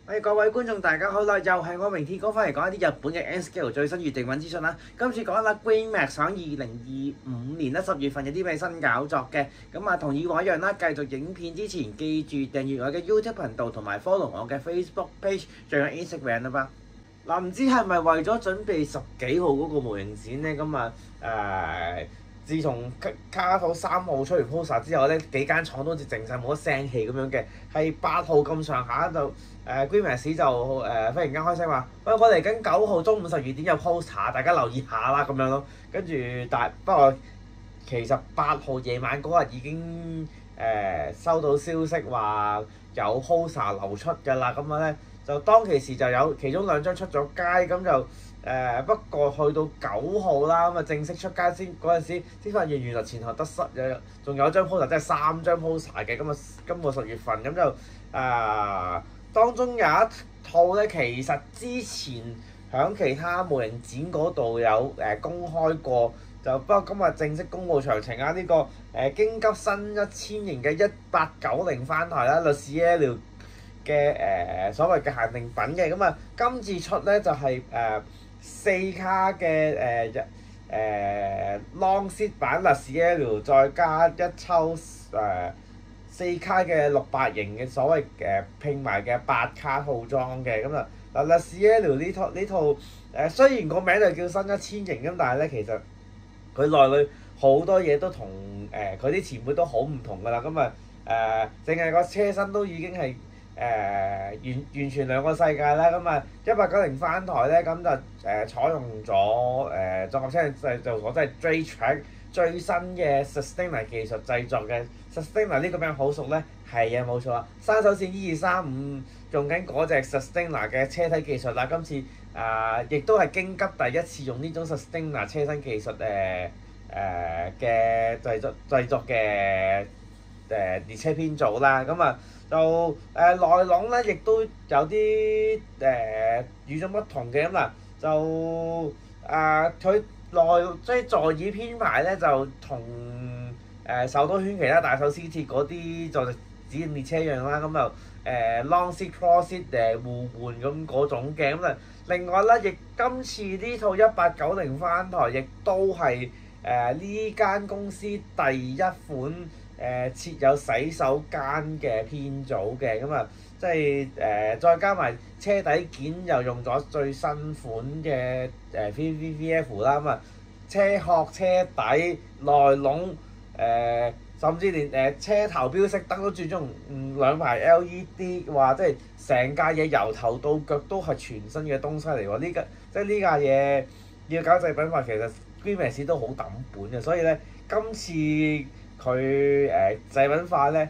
各位觀眾大家好啦，又係我明鐵哥翻嚟講一啲日本嘅 N-Scale 最新預訂品資訊啦。今次講啦 Green Max 喺2025年10月份有啲咩新搞作嘅，咁啊同以往一樣啦，繼續影片之前記住訂閱我嘅 YouTube 頻道同埋 follow 我嘅 Facebook page，仲有 Instagram 啊嘛。嗱，唔知係咪為咗準備10幾號嗰個模型展咧？咁啊自從卡土3號出完 poster 之後咧，幾間廠都好似靜晒冇乜聲氣咁樣嘅。係8號咁上下就Green Max 就忽然間開聲話：喂，我嚟緊9號中午12點有 poster，大家留意下啦咁樣咯。跟住不過其實8號夜晚嗰日已經收到消息話有 poster 流出㗎啦，咁樣咧就當其時就有其中2張出咗街，咁就不過去到9號啦，咁啊正式出街嗰陣時先發現原來前後得仲有一張 poster，即係3張 poster 嘅，咁啊今個10月份咁就當中有一套咧，其實之前喺其他模型展嗰度有公開過，就不過今日正式公佈詳情啊！呢、這個京急新1000型嘅1890翻台啦 Le Ciel 嘅所謂嘅限定品嘅，咁啊今次出咧就係4卡嘅long seat 版 Le Ciel 再加一抽4卡嘅600型嘅所謂拼埋嘅8卡套裝嘅，咁啊嗱 Le Ciel 呢套雖然個名就叫新1000型咁，但係咧其實佢內裏好多嘢都同佢啲前輩都好唔同㗎啦，咁啊淨係個車身都已經係完全兩個世界啦，咁啊1890翻台咧，咁就採用咗綜合車製造所即係 Draytrax 最新嘅 Systema 技術製作嘅 Systema 呢個名好熟咧，係啊冇錯啊，山手線1235用緊嗰隻 Systema 嘅車體技術啦，今次亦都係京急第一次用呢種 Systema 車身技術嘅製作嘅列車編組啦，咁啊就內籠咧亦都有啲與眾不同嘅，咁嗱就佢即係座椅編排咧就同首都圈其他大手私鐵嗰啲就指定列車一樣啦，咁就long seat cross seat 互換咁嗰種嘅，咁啊另外咧亦今次呢套1890翻台亦都係呢間公司第一款設有洗手間嘅編組嘅，咁啊即係再加埋車底件又用咗最新款嘅VVF 啦，咁啊車殼、車底、內籠甚至連車頭標識燈都轉咗2排 LED， 話即係成架嘢由頭到腳都係全新嘅東西嚟喎！即係呢架嘢要搞製品化，其實 Green Max 都好抌本嘅，所以咧今次佢製品化咧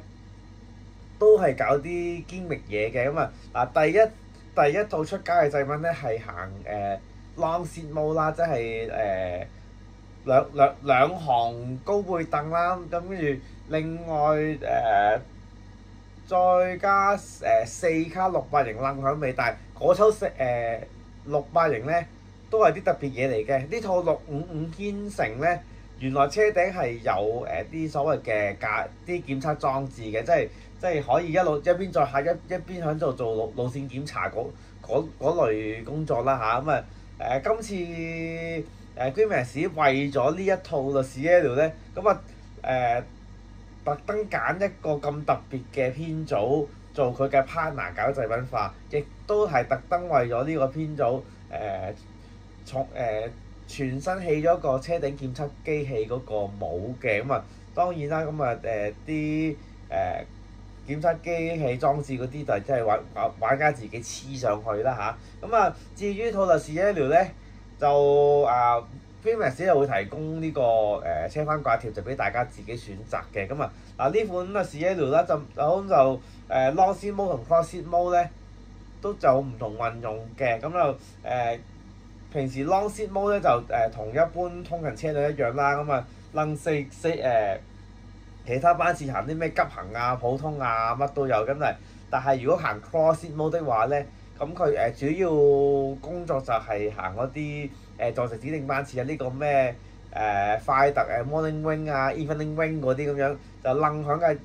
都係搞啲堅力嘢嘅，咁啊嗱第一套出街嘅製品咧係行long seat mode 啦，即係兩行高背凳啦，咁跟住另外再加4卡600型楞響尾，但係嗰抽600型咧都係啲特別嘢嚟嘅。呢套655堅城咧，原來車頂係有啲所謂嘅啲檢測裝置嘅，即係可以一邊載客一邊喺度做路線檢查嗰類工作啦嚇，咁今次Green Max 為咗呢一套嘅 Ciel 咧，咁特登揀一個咁特別嘅編組做佢嘅 partner 搞製品化，亦都係特登為咗呢個編組全新起咗個車頂檢測機器嗰個帽嘅，咁啊當然啦，咁啊啲檢測機器裝置嗰啲就即係玩家自己黐上去啦嚇，咁啊至於套 Le Ciel咧就Green Max 就會提供呢個車翻掛貼，就俾大家自己選擇嘅，咁啊呢款 Le Ciel啦就long seat mode 同 cross seat mode 咧都就唔同運用嘅，咁就平時 long seat mode 咧就同一般通勤車輛一樣啦，咁啊楞其他班次行啲咩急行啊、普通啊乜都有，咁但係如果行 cross seat mode 的話咧，咁佢主要工作就係行嗰啲坐直指定班次啊，呢個咩快特morning wing 啊、evening wing 嗰啲咁樣，就楞響嘅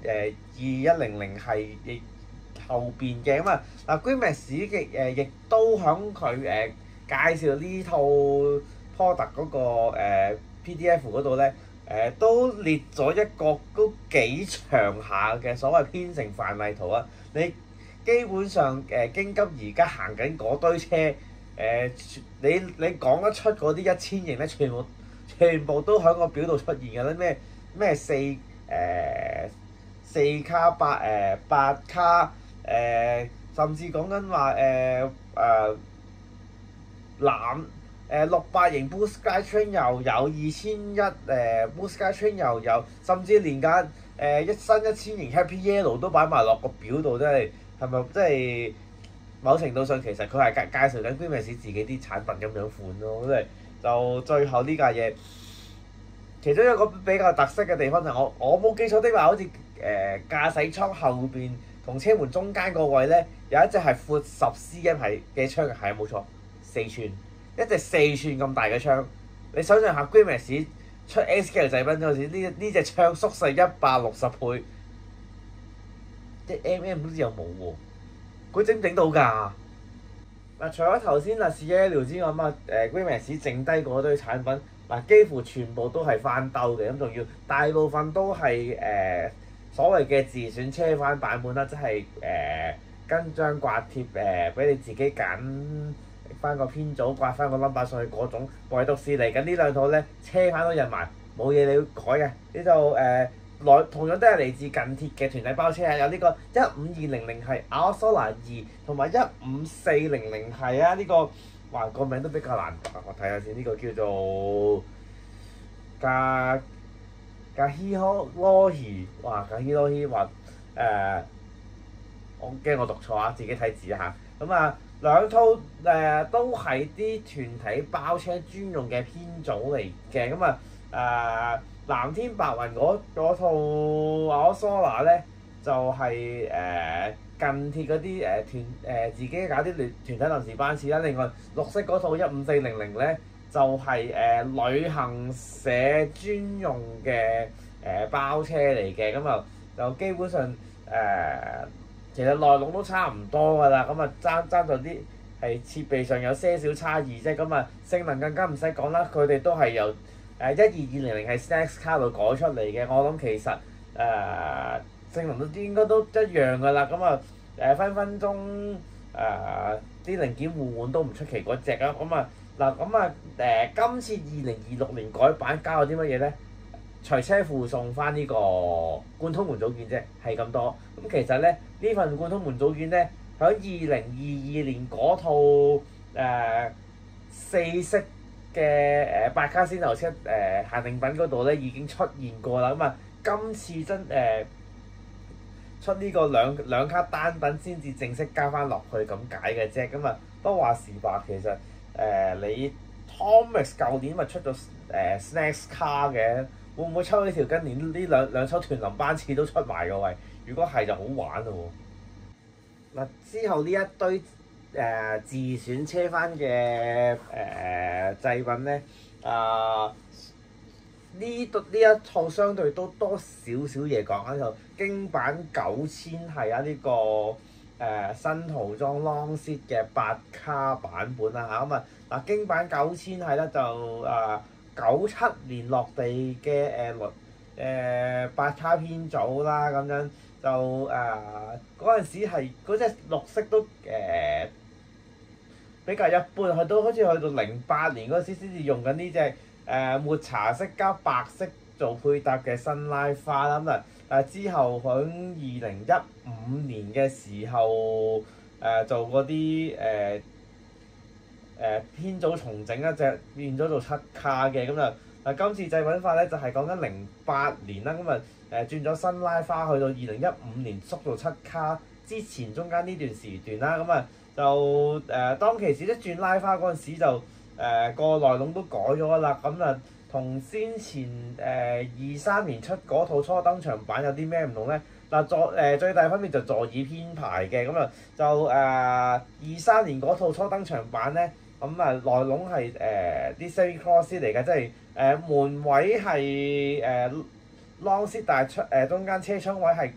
2100後邊嘅咁啊。嗱 GreenMax 嘅亦都響佢介紹呢套 product 嗰個PDF 嗰度咧，都列咗一個都幾長下嘅所謂編程範例圖啊。你基本上京急而家行緊嗰堆車，你講得出嗰啲1000型咧，全部都喺個表度出現㗎啦。咩4卡8卡甚至講緊話600型 Blue Sky Train 又有2100Blue Sky Train 又有，甚至連間新1000型 Happy Yellow 都擺埋落個表度，真係係咪即係某程度上其實佢係介紹緊 GreenMax 自己啲產品咁樣款咯，即係就最後呢架嘢其中一個比較特色嘅地方就係我冇記錯的話，好似駕駛艙後邊同車門中間個位咧有一隻係闊10 cm 係嘅窗嘅，係冇錯，4寸。一隻4寸咁大嘅窗，你想象下 GreenMax 出 S-Scale 製品嗰陣時，呢隻窗縮細160倍，啲 MM 都知有冇喎？佢整唔整到㗎？嗱，除咗頭先CL 之外，GreenMax 剩低嗰堆產品，幾乎全部都係翻兜嘅，咁仲要大部分都係所謂嘅自選車翻版本啦，即係跟張刮貼俾你自己揀。翻個編組刮翻個 number 上去嗰種，唯獨是嚟緊呢兩套咧，車牌都印埋，冇嘢你要改嘅。呢套同樣都係嚟自近鐵嘅團體包車啊，有呢個15200係 Alsola 2同埋15400係啊，呢個哇個名都比較難讀，我睇下先，呢個叫做Gahihori，哇Gahihori話我驚我讀錯啊，自己睇字下咁啊。兩套都係啲團體包車專用嘅編組嚟嘅，咁藍天白雲嗰套 Alsola 咧就係近鐵嗰啲自己搞啲團體臨時班次啦。另外綠色嗰套15400咧就係旅行社專用嘅包車嚟嘅，咁就基本上其實內籠都差唔多㗎啦，爭在啲係設備上有些少差異啫，性能更加唔使講啦，佢哋都係由12200係 Snacks Car 度改出嚟嘅，我諗其實性能都應該都一樣㗎啦，分分鐘啲零件互換都唔出奇嗰隻啊，今次2026年改版加咗啲乜嘢咧？隨車附送翻呢個貫通門組件啫，係咁多。咁其實咧呢份貫通門組件咧，喺2022年嗰套4色嘅8卡先頭車限定品嗰度咧已經出現過啦。今次出呢個兩卡單品先至正式加翻落去咁解嘅啫。不話時話，其實你 Thomas 舊年咪出咗Snacks Car 嘅。會唔會抽呢條筋，連呢兩抽團林班次都出埋個位？如果係就好玩咯喎！之後呢一堆自選車翻嘅製品咧，呢一套相對都多少少嘢講啊！就京版9000係呢個新塗裝 Long Seat 嘅8卡版本啦嚇，京版9000係咧就97年落地嘅8卡編組啦，咁樣就嗰陣時係嗰隻綠色都比較一般，去到好似去到08年嗰陣時先至用緊呢隻抹茶色加白色做配搭嘅新拉花啦。之後喺2015年嘅時候做嗰啲編組重整一隻變咗做7卡嘅，今次製品化咧就係講緊08年啦，轉咗新拉花去到2015年縮到7卡之前中間呢段時段啦，就當其時一轉拉花嗰陣時就個內籠都改咗啦，同先前23年出嗰套初登場版有啲咩唔同咧？最大分別就座椅編排嘅，就23年嗰套初登場版咧。內籠係啲 semi-cross 嚟嘅，即係門位係long seat，但係中間車窗位係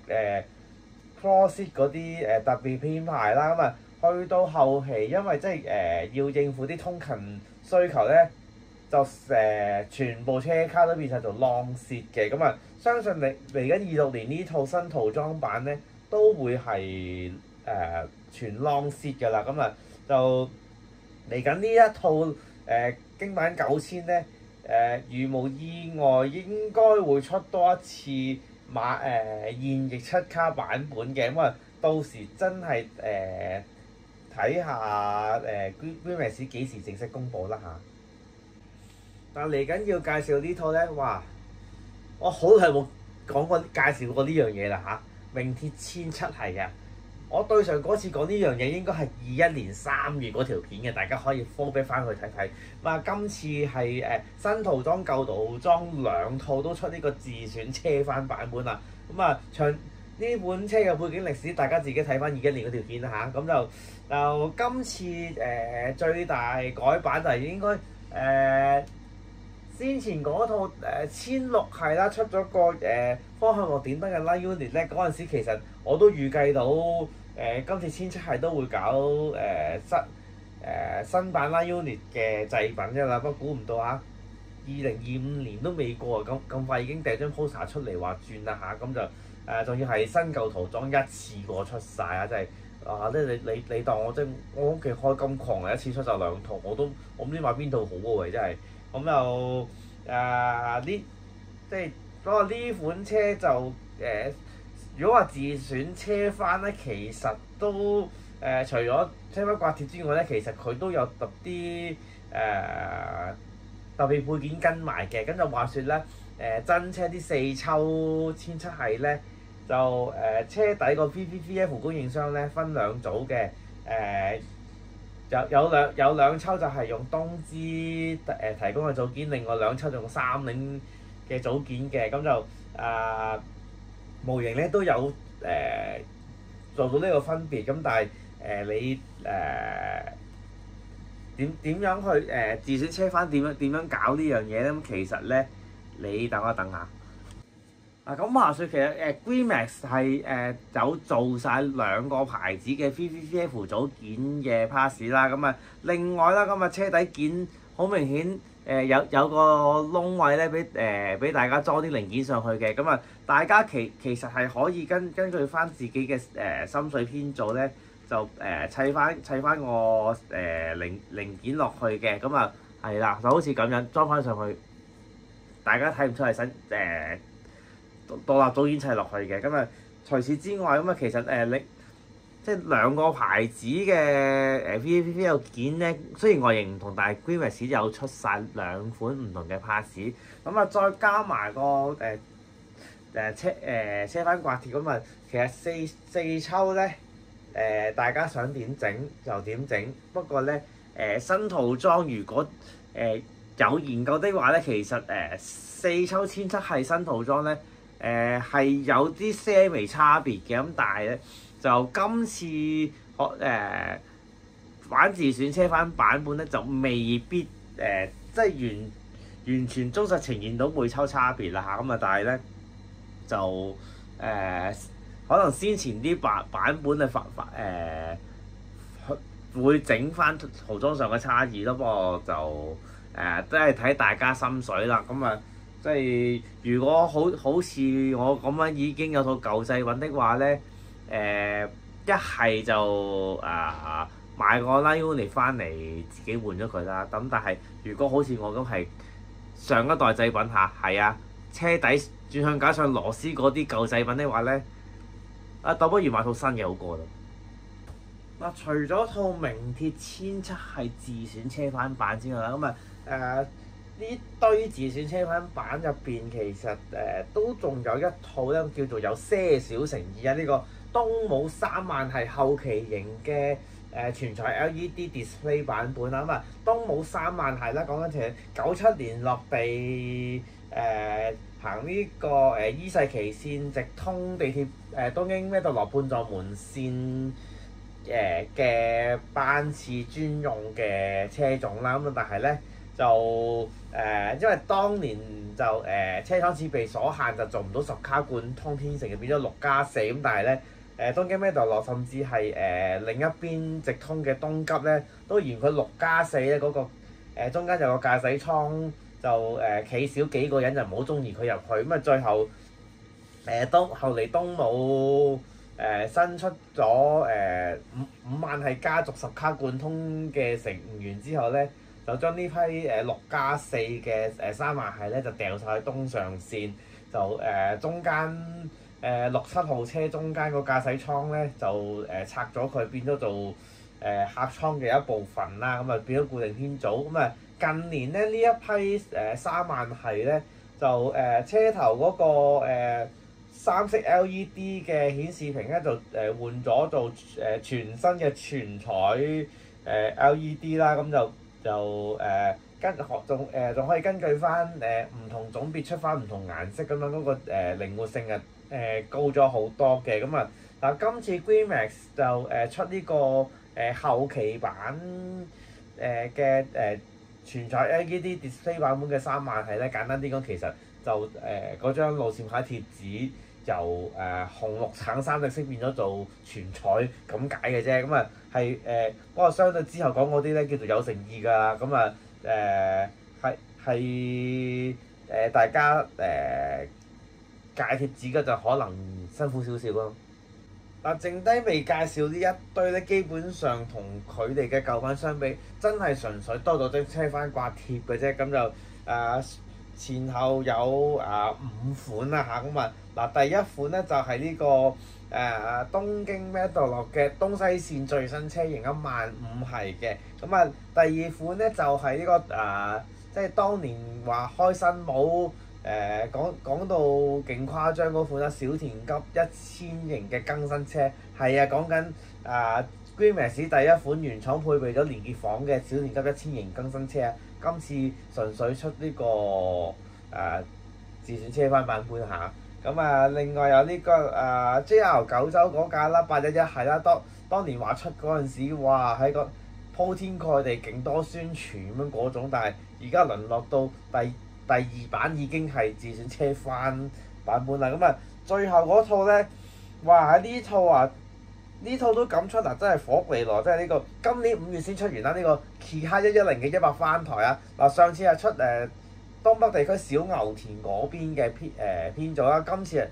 Pro Seat 嗰啲特別編排啦，咁啊去到後期，因為即係要應付啲通勤需求咧，就全部車卡都變晒做 Long Seat 嘅，咁啊相信嚟緊26年呢套新塗裝版咧都會係全 Long Seat 㗎啦，咁啊就嚟緊呢一套京版9000咧如無意外應該會出多一次現役7卡版本嘅，咁啊到時真係睇下Greenmax 幾時正式公佈啦嚇。但嚟緊要介紹呢套咧，哇！我好耐冇介紹過呢樣嘢啦嚇，名鐵千七係嘅。我對上嗰次講呢樣嘢應該係21年3月嗰條片嘅，大家可以 fall back 翻去睇睇。咁今次係新塗裝舊塗裝兩套都出呢個自選車翻版本啦。咁啊呢本車嘅背景歷史，大家自己睇翻21年嗰條片啦嚇。咁就今次最大改版就係應該先前嗰套16係啦，出咗個方向幕電燈嘅 Light Unit 咧，嗰陣時其實我都預計到今次17係都會搞新版 Light Unit 嘅製品㗎啦，不過估唔到嚇2025年都未過啊，咁快已經掟張 poster 出嚟話轉啦嚇，咁就仲要係新舊塗裝一次過出晒啊！真係啊！你當我我屋企開金礦啊，一次出就2套，我唔知買邊套好喎喂，真係。咁就即係不過呢款車就如果話自選車翻咧，其實都除咗車身刮貼之外咧，其實佢都有特別配件跟埋嘅。咁就話説咧，真車啲4抽千七係咧，就車底個 VVVF 供應商咧分兩組嘅，有兩抽就係用東芝提供嘅組件，另外2抽就用三菱嘅組件嘅，咁就模型咧都有做到呢個分別，咁但係你點樣去自選車翻點樣搞呢樣嘢咧？咁其實咧，你等一等下。咁話説其實Greenmax 係有做晒2個牌子嘅 VVVF 組件嘅 pass 啦，咁啊另外啦，咁啊車底件好明顯有個窿位咧，俾大家裝啲零件上去嘅，咁啊大家其實係可以根據翻自己嘅心水編組咧，就砌翻個零件落去嘅，咁啊係啦，就好似咁樣裝翻上去，大家睇唔出係新獨立組件砌落去嘅，咁啊除此之外，咁啊其實你即係2個牌子嘅VVVF 件咧，雖然外形唔同，但係 Greenmax 有出晒2款唔同嘅 pass， 咁啊再加埋個車翻刮貼，咁啊其實四抽咧大家想點整就點整，不過咧新塗裝如果有研究的話咧，其實4抽千七係新塗裝咧。係有啲些微差別嘅，咁但係咧就今次玩自選車翻版本咧就未必即係完全忠實呈現到每抽差別啦嚇，咁啊但係咧就可能先前啲版本會整翻塗裝上嘅差異咯，不過就都係睇大家心水啦，咁啊。即係如果好似我咁樣已經有套舊製品的話咧，一係就買個 Light Unit 翻嚟自己換咗佢啦。咁但係如果好似我咁係上一代製品下，係啊，車底轉向架上螺絲嗰啲舊製品的話咧，倒不如買套新嘅好過啦。嗱，除咗套名鐵千七係自選車翻版之外啦，咁呢堆自選車翻版入邊，其實都仲有一套咧，叫做有些少誠意啊！呢個東武3萬係後期型嘅全彩 LED display 版本啦。咁啊，東武3萬係啦，講緊其實97年落地行呢個伊勢崎線直通地鐵東京咩度羅半藏門線嘅班次專用嘅車種啦。咁但係咧就因為當年就車廠設備所限，就做唔到10卡貫通天城，就變咗6+4咁。但係咧東京 Meadowlark 甚至係另一邊直通嘅東急咧，都嫌佢6+4咧嗰個中間有個駕駛艙就企少幾個人就唔好中意佢入去，咁啊最後後嚟東武新出咗5萬係家族10卡貫通嘅成員之後咧，就將呢批6+4嘅3萬係咧就掉晒去東上線，就中間6、7號車中間個駕駛艙咧就拆咗佢，變咗做客艙嘅一部分啦，咁啊變咗固定編組。咁啊近年咧呢一批3萬係咧就車頭嗰個三色 LED 嘅顯示屏咧就換咗做全新嘅全彩LED 啦，咁就仲可以根據翻唔同種別出翻唔同顏色咁樣，嗰個靈活性高咗好多嘅。咁啊嗱，今次 GreenMax 就出呢個後期版嘅全彩 LED display 版本嘅3萬係咧，簡單啲講其實就嗰張路線牌貼紙由紅綠橙三隻色變咗做全彩咁解嘅啫。咁啊係不過相對之後講嗰啲咧叫做有誠意㗎。咁啊係大家戒貼紙嘅就可能辛苦少少咯。嗱，剩低未介紹呢一堆咧，基本上同佢哋嘅舊版相比，真係純粹多咗張車翻掛貼嘅啫。咁就前後有5款啦嚇。咁第一款咧就係呢個東京 Meadowlark 嘅東西線最新車型15000係嘅。咁第二款咧就係呢個即係當年話開新冇講到勁誇張嗰款啦，小田急1000型嘅更新車。係啊，講緊GreenMax 第一款原廠配備咗連結房嘅小田急1000型更新車啊。今次純粹出呢個自選車翻版本下。咁另外有呢個JR 九州嗰架啦，811係啦，當年話出嗰陣時，哇喺個鋪天蓋地勁多宣傳咁樣嗰種，但係而家淪落到第二版已經係自選車翻版本啦。最後嗰套咧，哇呢套都敢出嗱，真係火利來，真係呢個今年5月先出完啦。呢個 Kiha 110嘅100翻台啊！嗱，上次係出東北地區小牛田嗰邊嘅編組啦，今次係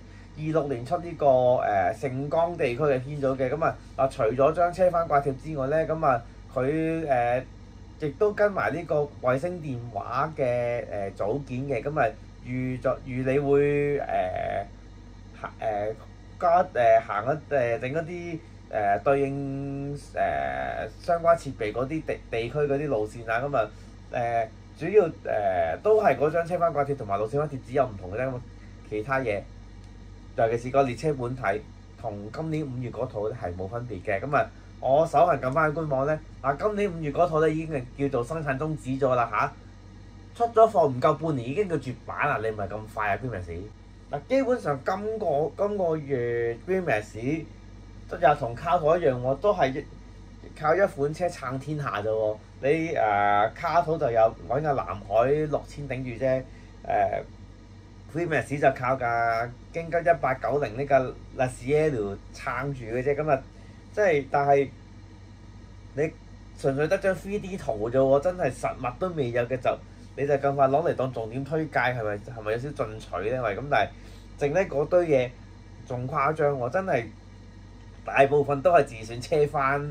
26年出呢個盛岡地區嘅編組嘅。除咗將車翻掛貼之外咧，佢亦都跟埋呢個衛星電話嘅組件嘅。預你會行整一啲對應相關設備嗰啲地區嗰啲路線啊。主要都係嗰張車翻掛貼同埋路線翻貼紙有唔同嘅啫。其他嘢尤其是個列車本體同今年5月嗰套咧係冇分別嘅。我手痕撳翻去官網咧，今年5月嗰套咧已經係叫做生產終止咗啦嚇。出咗貨唔夠半年已經叫絕版啦，你唔係咁快啊 GreenMax。基本上今個月 GreenMax 又同卡圖一樣喎，都係靠一款車撐天下啫喎。你卡圖就有揾個南海6000頂住啫。GreenMax 就靠架京吉1890呢個 Lacielo 撐住嘅啫。但係你純粹得張 3D 圖啫喎，真係實物都未有嘅你就咁快攞嚟當重點推介，係咪有少少進取咧？但係剩低嗰堆嘢仲誇張喎，真係大部分都係自選車翻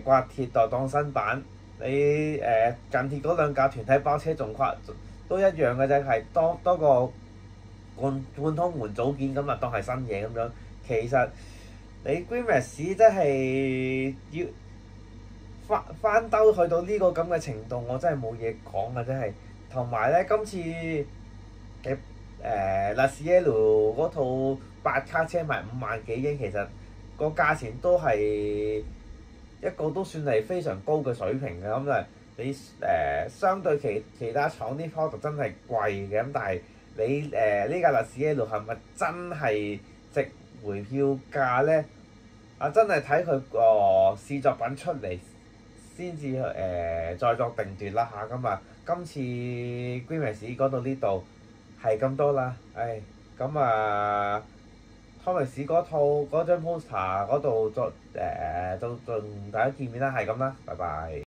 掛貼代當新版。你近鐵嗰兩架團體包車都一樣嘅啫，係多個貫通門組件咁當係新嘢咁樣。其實你 GreenMax 真係要翻兜去到呢個咁嘅程度，我真係冇嘢講啊！真係。同埋咧，今次嘅Lacielo 嗰套8卡車賣5萬幾英，其實個價錢都係一個都算係非常高嘅水平嘅。你相對其他廠啲 product 真係貴嘅，但係你呢架 Lacielo 係咪真係值回票價咧？真係睇佢個試作品出嚟先至再作定奪啦嚇。今次 GreenMax 講到呢度係咁多啦。Comics 嗰套嗰張 poster 嗰度再同大家見面啦，係咁啦，拜拜。